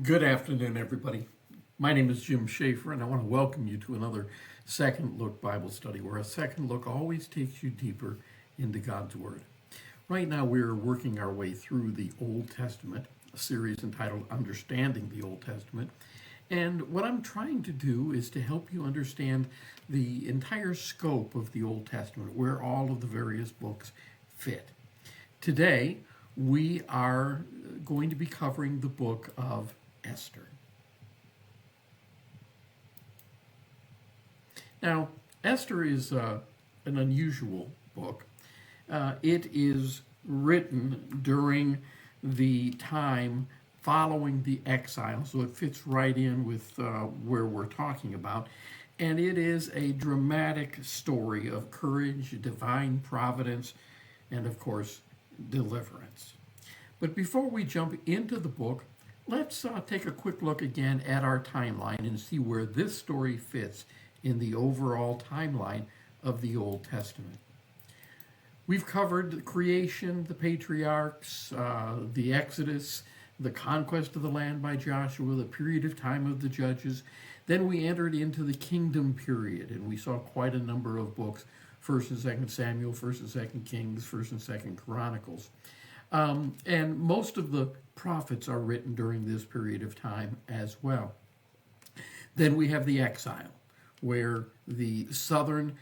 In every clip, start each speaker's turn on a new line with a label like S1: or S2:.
S1: Good afternoon, everybody. My name is Jim Schaefer, and I want to welcome you to another Second Look Bible study, where a second look always takes you deeper into God's Word. Right now, we're working our way through the Old Testament, a series entitled Understanding the Old Testament. And what I'm trying to do is to help you understand the entire scope of the Old Testament, where all of the various books fit. Today, we are going to be covering the book of Esther. Now, Esther is an unusual book. It is written during the time following the exile, so it fits right in with where we're talking about. And it is a dramatic story of courage, divine providence, and of course, deliverance. But before we jump into the book, let's take a quick look again at our timeline and see where this story fits in the overall timeline of the Old Testament. We've covered the creation, the patriarchs, the Exodus, the conquest of the land by Joshua, the period of time of the judges. Then we entered into the kingdom period, and we saw quite a number of books, 1st and 2nd Samuel, 1st and 2nd Kings, 1st and 2nd Chronicles. And most of the prophets are written during this period of time as well. Then we have the exile, where the southern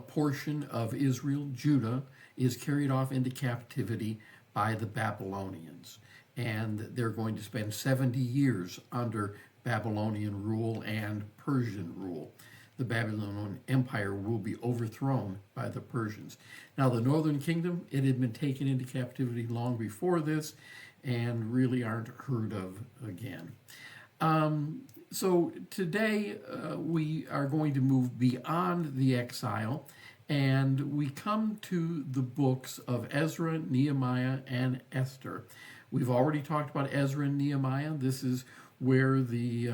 S1: portion of Israel, Judah, is carried off into captivity by the Babylonians. And they're going to spend 70 years under Babylonian rule and Persian rule. The Babylonian Empire will be overthrown by the Persians. Now, the northern kingdom, it had been taken into captivity long before this and really aren't heard of again. So today we are going to move beyond the exile, and we come to the books of Ezra, Nehemiah, and Esther. We've already talked about Ezra and Nehemiah. This is where the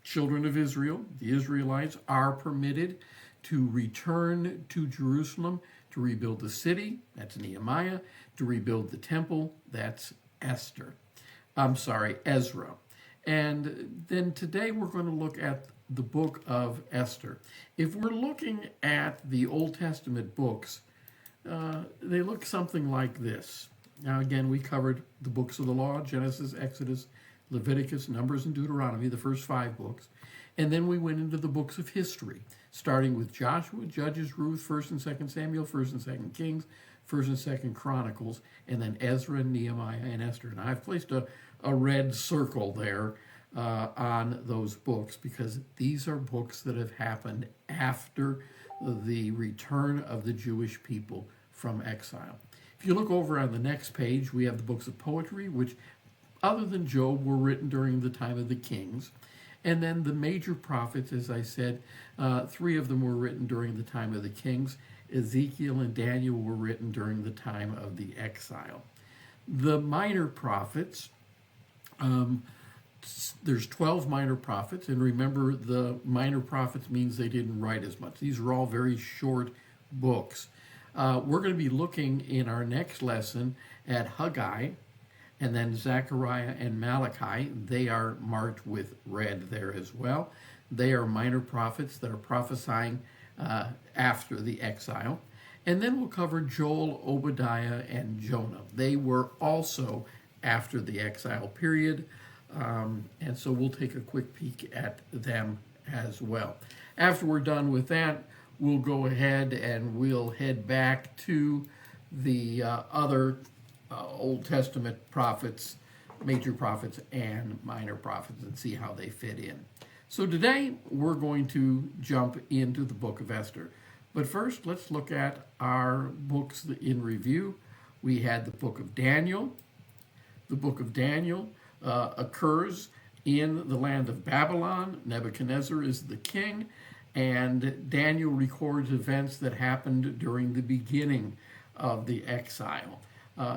S1: children of Israel, the Israelites, are permitted to return to Jerusalem to rebuild the city. That's Nehemiah. To rebuild the temple. That's Ezra. And then today we're going to look at the book of Esther. If we're looking at the Old Testament books, they look something like this. Now, again, we covered the books of the law, Genesis, Exodus, Leviticus, Numbers, and Deuteronomy, the first 5 books. And then we went into the books of history, starting with Joshua, Judges, Ruth, 1st and 2nd Samuel, 1st and 2nd Kings, 1st and 2nd Chronicles, and then Ezra, Nehemiah, and Esther. And I've placed a red circle there on those books because these are books that have happened after the return of the Jewish people from exile. If you look over on the next page, we have the books of poetry, which other than Job, were written during the time of the kings. And then the major prophets, as I said, 3 of them were written during the time of the kings. Ezekiel and Daniel were written during the time of the exile. The minor prophets, there's 12 minor prophets, and remember the minor prophets means they didn't write as much. These are all very short books. We're going to be looking in our next lesson at Haggai, and then Zechariah and Malachi. They are marked with red there as well. They are minor prophets that are prophesying after the exile. And then we'll cover Joel, Obadiah, and Jonah. They were also after the exile period. And so we'll take a quick peek at them as well. After we're done with that, we'll go ahead and we'll head back to the other Old Testament prophets, major prophets and minor prophets, and see how they fit in. So today we're going to jump into the book of Esther. But first, let's look at our books in review. We had the book of Daniel. The book of Daniel occurs in the land of Babylon. Nebuchadnezzar is the king, and Daniel records events that happened during the beginning of the exile.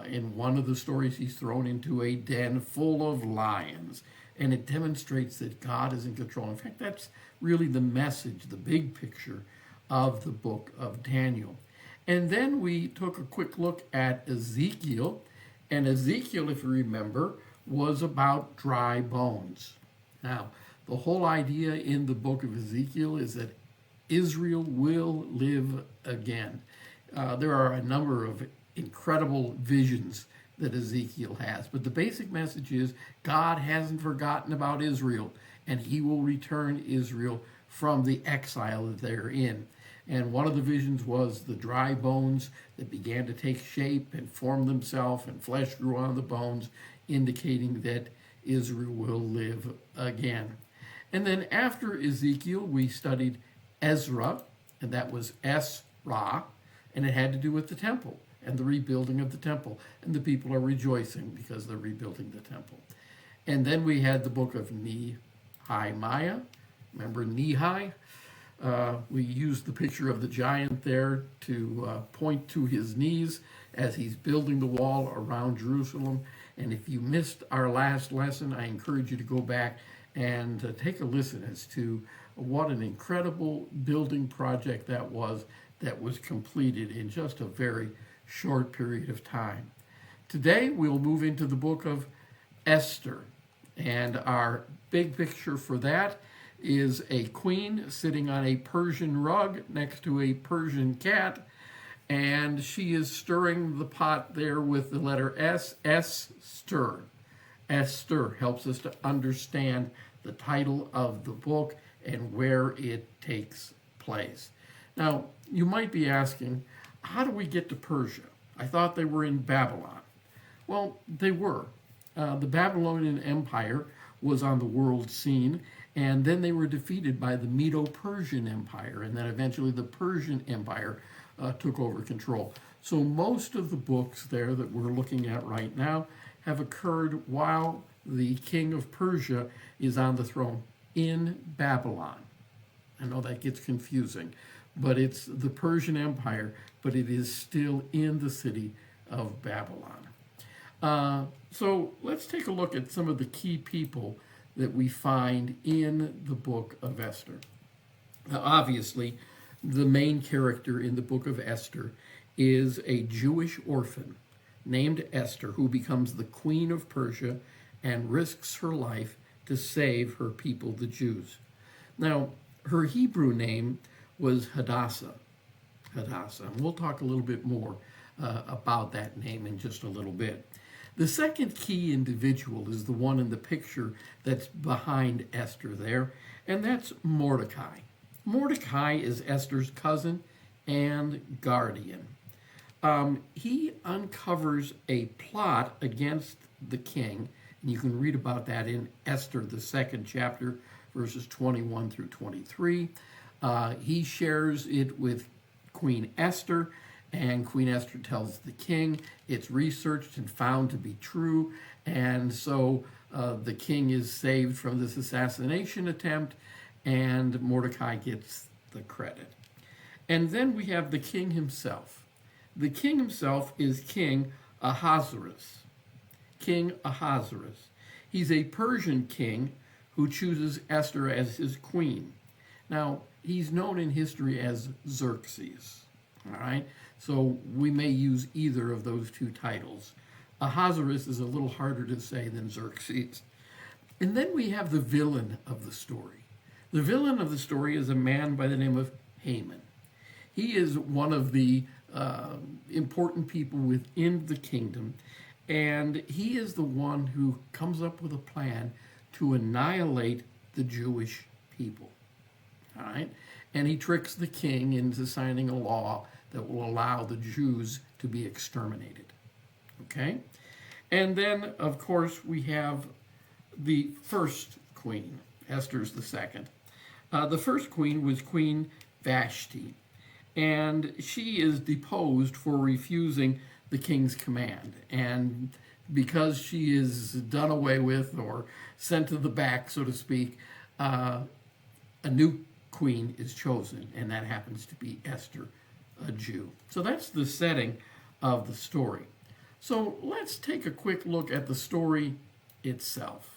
S1: In one of the stories, he's thrown into a den full of lions, and it demonstrates that God is in control. In fact, that's really the message, the big picture of the book of Daniel. And then we took a quick look at Ezekiel, and Ezekiel, if you remember, was about dry bones. Now, the whole idea in the book of Ezekiel is that Israel will live again. There are a number of incredible visions that Ezekiel has, but the basic message is God hasn't forgotten about Israel, and he will return Israel from the exile that they're in. And one of the visions was the dry bones that began to take shape and form themselves, and flesh grew on the bones, indicating that Israel will live again. And then after Ezekiel, we studied Ezra, and that was Esra, and it had to do with the temple and the rebuilding of the temple. And the people are rejoicing because they're rebuilding the temple. And then we had the book of Nehemiah. Remember Nehi? We used the picture of the giant there to point to his knees as he's building the wall around Jerusalem. And if you missed our last lesson, I encourage you to go back and take a listen as to what an incredible building project that was completed in just a very short period of time. Today we'll move into the book of Esther, and our big picture for that is a queen sitting on a Persian rug next to a Persian cat, and she is stirring the pot there with the letter S. Stir. Esther helps us to understand the title of the book and where it takes place. Now, you might be asking, how do we get to Persia? I thought they were in Babylon. Well, they were. The Babylonian Empire was on the world scene, and then they were defeated by the Medo-Persian Empire, and then eventually the Persian Empire took over control. So most of the books there that we're looking at right now have occurred while the king of Persia is on the throne in Babylon. I know that gets confusing, but it's the Persian Empire, but it is still in the city of Babylon. So let's take a look at some of the key people that we find in the book of Esther. Now, obviously, the main character in the book of Esther is a Jewish orphan named Esther, who becomes the queen of Persia and risks her life to save her people, the Jews. Now, her Hebrew name was Hadassah. And we'll talk a little bit more about that name in just a little bit. The second key individual is the one in the picture that's behind Esther there, and that's Mordecai. Mordecai is Esther's cousin and guardian. He uncovers a plot against the king, and you can read about that in Esther, the second chapter, verses 21 through 23. He shares it with Queen Esther, and Queen Esther tells the king it's researched and found to be true, and so the king is saved from this assassination attempt, and Mordecai gets the credit. And then we have the king himself. The king himself is King Ahasuerus. King Ahasuerus. He's a Persian king who chooses Esther as his queen. Now, he's known in history as Xerxes. All right? So we may use either of those two titles. Ahasuerus is a little harder to say than Xerxes. And then we have the villain of the story. The villain of the story is a man by the name of Haman. He is one of the important people within the kingdom, and he is the one who comes up with a plan to annihilate the Jewish people. All right? And he tricks the king into signing a law that will allow the Jews to be exterminated. Okay? And then, of course, we have the first queen. Esther's the second. The first queen was Queen Vashti, and she is deposed for refusing the king's command. And because she is done away with or sent to the back, so to speak, a new queen is chosen, and that happens to be Esther, a Jew. So that's the setting of the story. So let's take a quick look at the story itself.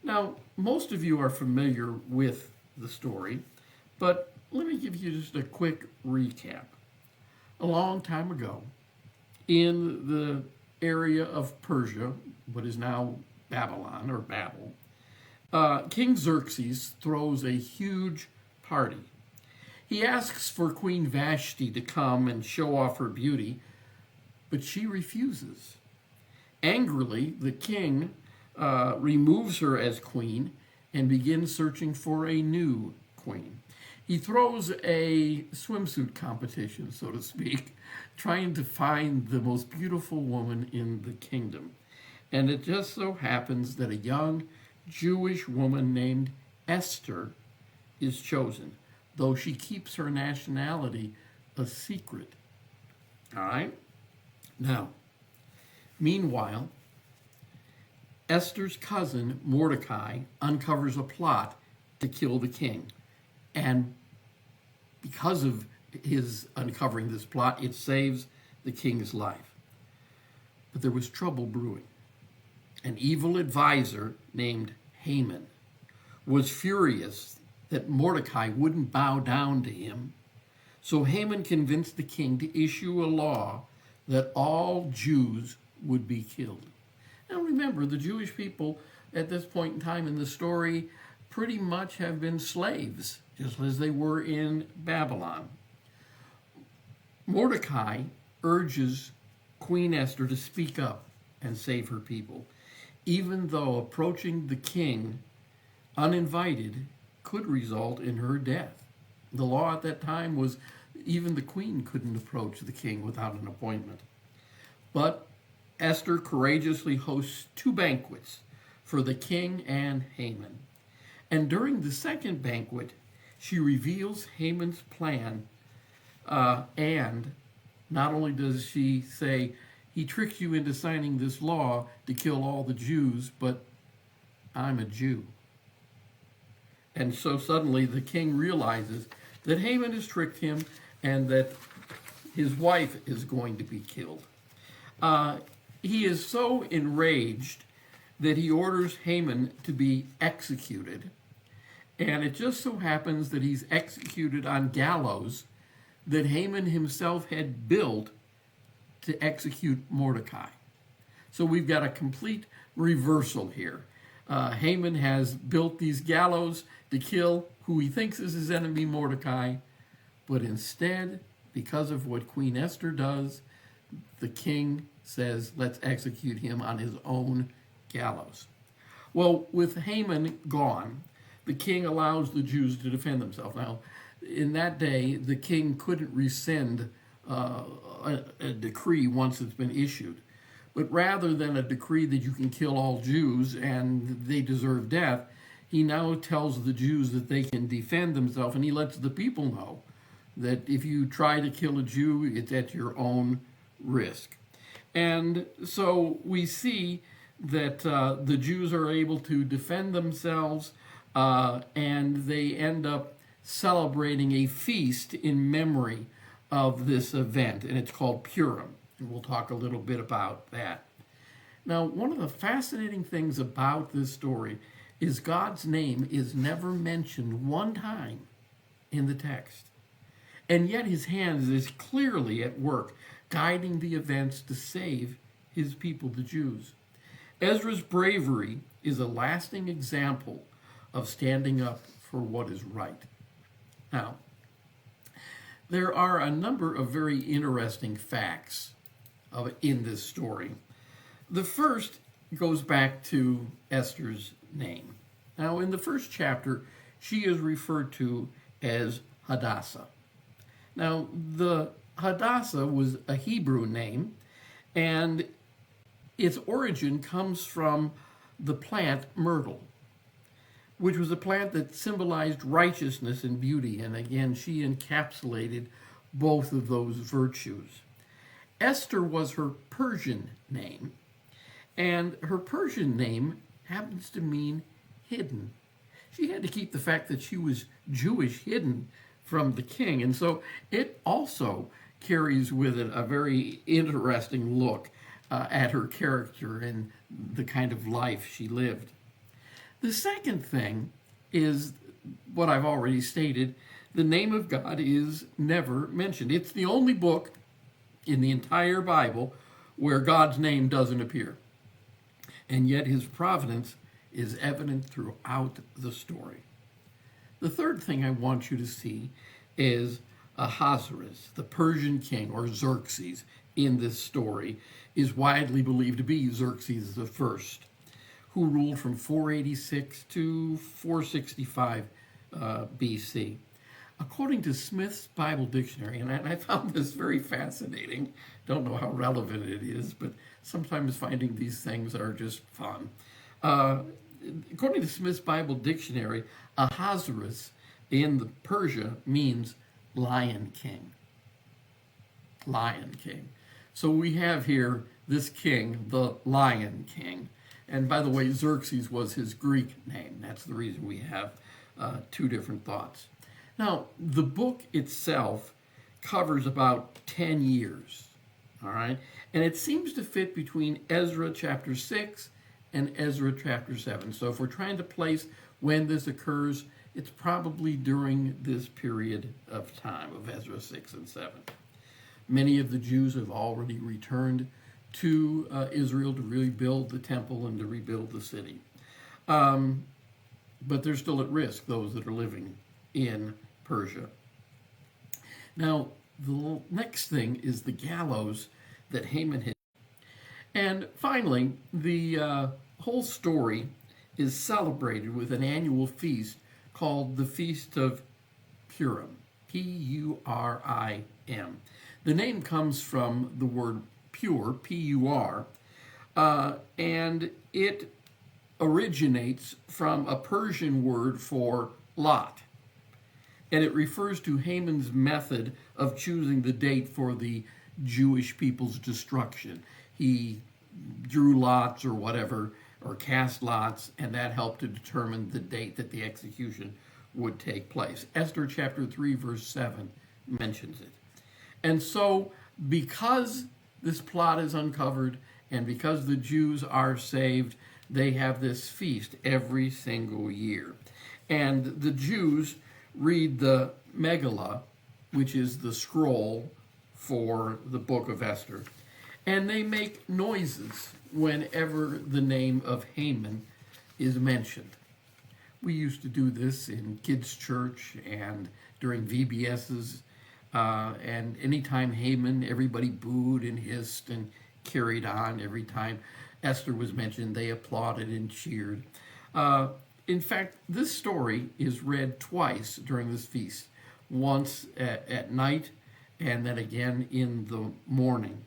S1: Now, most of you are familiar with the story, but let me give you just a quick recap. A long time ago, in the area of Persia, what is now Babylon or Babel, King Xerxes throws a huge party. He asks for Queen Vashti to come and show off her beauty, but she refuses. Angrily, the king removes her as queen and begins searching for a new queen. He throws a swimsuit competition, so to speak, trying to find the most beautiful woman in the kingdom. And it just so happens that a young Jewish woman named Esther is chosen, though she keeps her nationality a secret. All right? Now, meanwhile, Esther's cousin, Mordecai, uncovers a plot to kill the king. And because of his uncovering this plot, it saves the king's life. But there was trouble brewing. An evil advisor named Haman was furious that Mordecai wouldn't bow down to him. So Haman convinced the king to issue a law that all Jews would be killed. Now remember, the Jewish people at this point in time in the story pretty much have been slaves, just as they were in Babylon. Mordecai urges Queen Esther to speak up and save her people, even though approaching the king uninvited could result in her death. The law at that time was even the queen couldn't approach the king without an appointment. But Esther courageously hosts 2 banquets for the king and Haman. And during the second banquet, she reveals Haman's plan, and not only does she say, he tricks you into signing this law to kill all the Jews, but I'm a Jew. And so suddenly the king realizes that Haman has tricked him and that his wife is going to be killed. He is so enraged that he orders Haman to be executed. And it just so happens that he's executed on gallows that Haman himself had built to execute Mordecai. So we've got a complete reversal here. Haman has built these gallows to kill who he thinks is his enemy, Mordecai, but instead, because of what Queen Esther does, the king says, let's execute him on his own gallows. Well, with Haman gone, the king allows the Jews to defend themselves. Now, in that day, the king couldn't rescind a decree once it's been issued. But rather than a decree that you can kill all Jews and they deserve death, he now tells the Jews that they can defend themselves, and he lets the people know that if you try to kill a Jew, it's at your own risk. And so we see that the Jews are able to defend themselves, and they end up celebrating a feast in memory of this event, and it's called Purim. And we'll talk a little bit about that. Now, one of the fascinating things about this story is God's name is never mentioned one time in the text. And yet his hand is clearly at work, guiding the events to save his people, the Jews. Ezra's bravery is a lasting example of standing up for what is right. Now, there are a number of very interesting facts in this story. The first goes back to Esther's name. Now, in the first chapter, she is referred to as Hadassah. Now, the Hadassah was a Hebrew name, and its origin comes from the plant myrtle, which was a plant that symbolized righteousness and beauty. And again, she encapsulated both of those virtues. Esther was her Persian name, and her Persian name happens to mean hidden. She had to keep the fact that she was Jewish hidden from the king, and so it also carries with it a very interesting look at her character and the kind of life she lived. The second thing is what I've already stated. The name of God is never mentioned. It's the only book in the entire Bible where God's name doesn't appear. and yet his providence is evident throughout the story. The third thing I want you to see is Ahasuerus, the Persian king, or Xerxes, in this story, is widely believed to be Xerxes the First, who ruled from 486 to 465 BC. According to Smith's Bible Dictionary, and I found this very fascinating, don't know how relevant it is, but sometimes finding these things are just fun. According to Smith's Bible Dictionary, Ahasuerus in the Persia means Lion King. Lion King. So we have here this king, the Lion King. And by the way, Xerxes was his Greek name. That's the reason we have two different thoughts. Now, the book itself covers about 10 years, all right? And it seems to fit between Ezra chapter 6 and Ezra chapter 7. So if we're trying to place when this occurs, it's probably during this period of time of Ezra 6 and 7. Many of the Jews have already returned to Israel to rebuild the temple and to rebuild the city. But they're still at risk, those that are living in Persia. Now, the next thing is the gallows that Haman hit. And finally, the whole story is celebrated with an annual feast called the Feast of Purim, P-U-R-I-M. The name comes from the word pure, P-U-R, and it originates from a Persian word for lot. And it refers to Haman's method of choosing the date for the Jewish people's destruction. He drew lots or whatever, or cast lots, and that helped to determine the date that the execution would take place. Esther chapter 3, verse 7 mentions it. And so, because this plot is uncovered, and because the Jews are saved, they have this feast every single year. And the Jews read the Megillah, which is the scroll for the Book of Esther, and they make noises whenever the name of Haman is mentioned. We used to do this in kids' church and during VBS's, and anytime Haman, everybody booed and hissed and carried on. Every time Esther was mentioned, they applauded and cheered. In fact, this story is read twice during this feast, once at night and then again in the morning.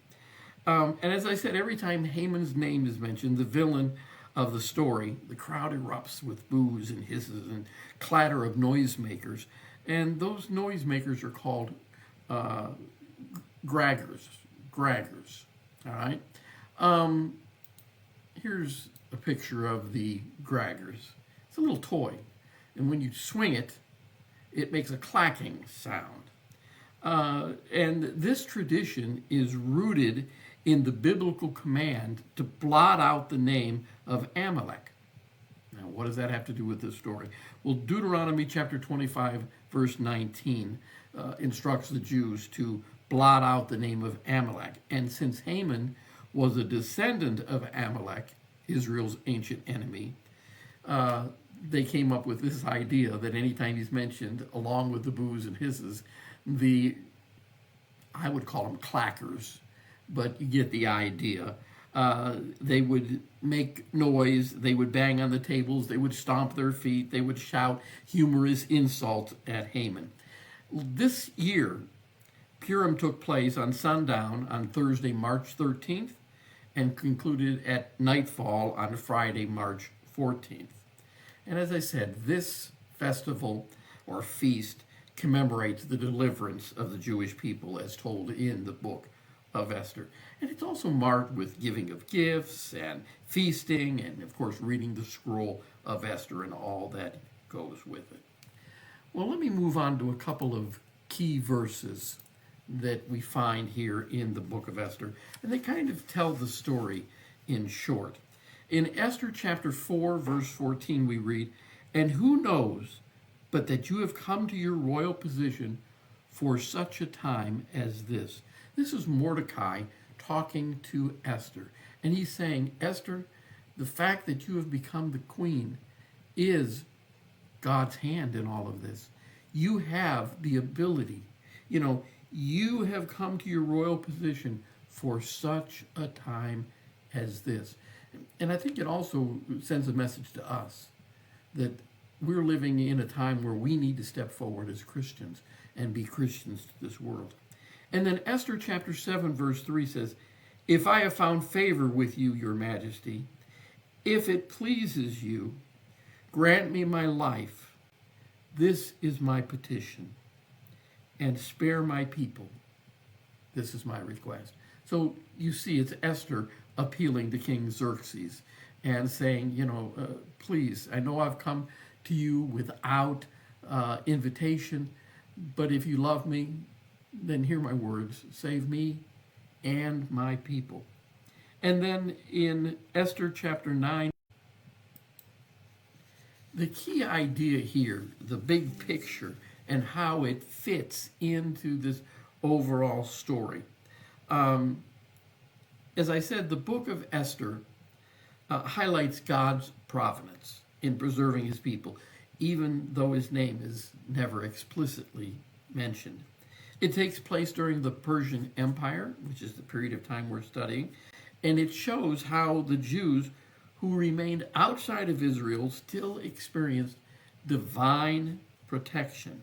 S1: And as I said, every time Haman's name is mentioned, the villain of the story, the crowd erupts with boos and hisses and clatter of noisemakers. And those noisemakers are called graggers, all right? Here's a picture of the graggers. It's a little toy, and when you swing it, it makes a clacking sound. And this tradition is rooted in the biblical command to blot out the name of Amalek. Now, what does that have to do with this story? Well, Deuteronomy chapter 25, verse 19 instructs the Jews to blot out the name of Amalek. And since Haman was a descendant of Amalek, Israel's ancient enemy, they came up with this idea that anytime he's mentioned, along with the boos and hisses, I would call them clackers, but you get the idea. They would make noise, they would bang on the tables, they would stomp their feet, they would shout humorous insults at Haman. This year, Purim took place on sundown on Thursday, March 13th, and concluded at nightfall on Friday, March 14th. And as I said, this festival or feast commemorates the deliverance of the Jewish people as told in the Book of Esther. And it's also marked with giving of gifts and feasting and, of course, reading the scroll of Esther and all that goes with it. Well, let me move on to a couple of key verses that we find here in the Book of Esther. And they kind of tell the story in short. In Esther chapter 4, verse 14, we read, "And who knows but that you have come to your royal position for such a time as this?" This is Mordecai talking to Esther. And he's saying, Esther, The fact that you have become the queen is God's hand in all of this. You have the ability. You have come to your royal position for such a time as this. And I think it also sends a message to us that we're living in a time where we need to step forward as Christians and be Christians to this world. And then Esther chapter 7 verse 3 says, "If I have found favor with you, your majesty, if it pleases you, grant me my life. This is my petition. And spare my people. This is my request." So you see, it's Esther appealing to King Xerxes and saying, please, I know I've come to you without invitation, but if you love me, then hear my words. Save me and my people. And then in Esther chapter 9, the key idea here, the big picture, and how it fits into this overall story. As I said, the book of Esther highlights God's providence in preserving his people, even though his name is never explicitly mentioned. It takes place during the Persian Empire, which is the period of time we're studying, and it shows how the Jews who remained outside of Israel still experienced divine protection.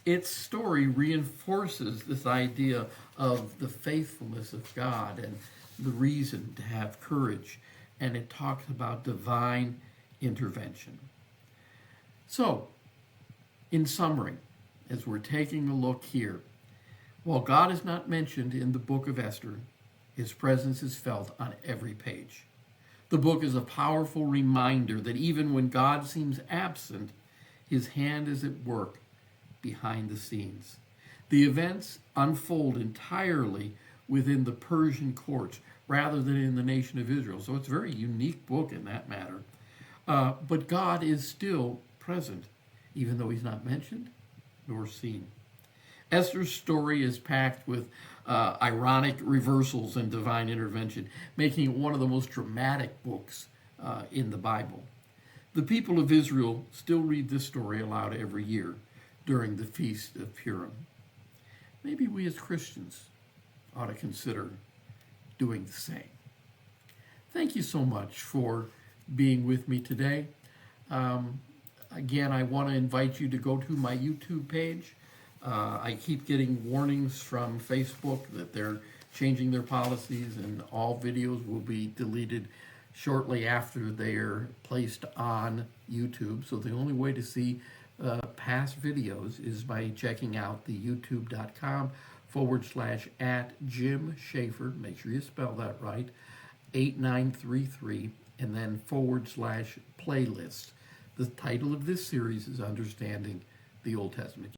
S1: Its story reinforces this idea of the faithfulness of God and the reason to have courage, and it talks about divine intervention. So, in summary, as we're taking a look here, while God is not mentioned in the book of Esther, his presence is felt on every page. The book is a powerful reminder that even when God seems absent, his hand is at work behind the scenes. The events unfold entirely within the Persian courts rather than in the nation of Israel. So it's a very unique book in that matter. But God is still present, even though he's not mentioned nor seen. Esther's story is packed with ironic reversals and divine intervention, making it one of the most dramatic books in the Bible. The people of Israel still read this story aloud every year during the Feast of Purim. Maybe we as Christians ought to consider doing the same. Thank you so much for being with me today. Again, I want to invite you to go to my YouTube page. I keep getting warnings from Facebook that they're changing their policies and all videos will be deleted shortly after they're placed on YouTube. So the only way to see past videos is by checking out the youtube.com/@Jim Schaefer. Make sure you spell that right. 8933 and then /playlist. The title of this series is Understanding the Old Testament.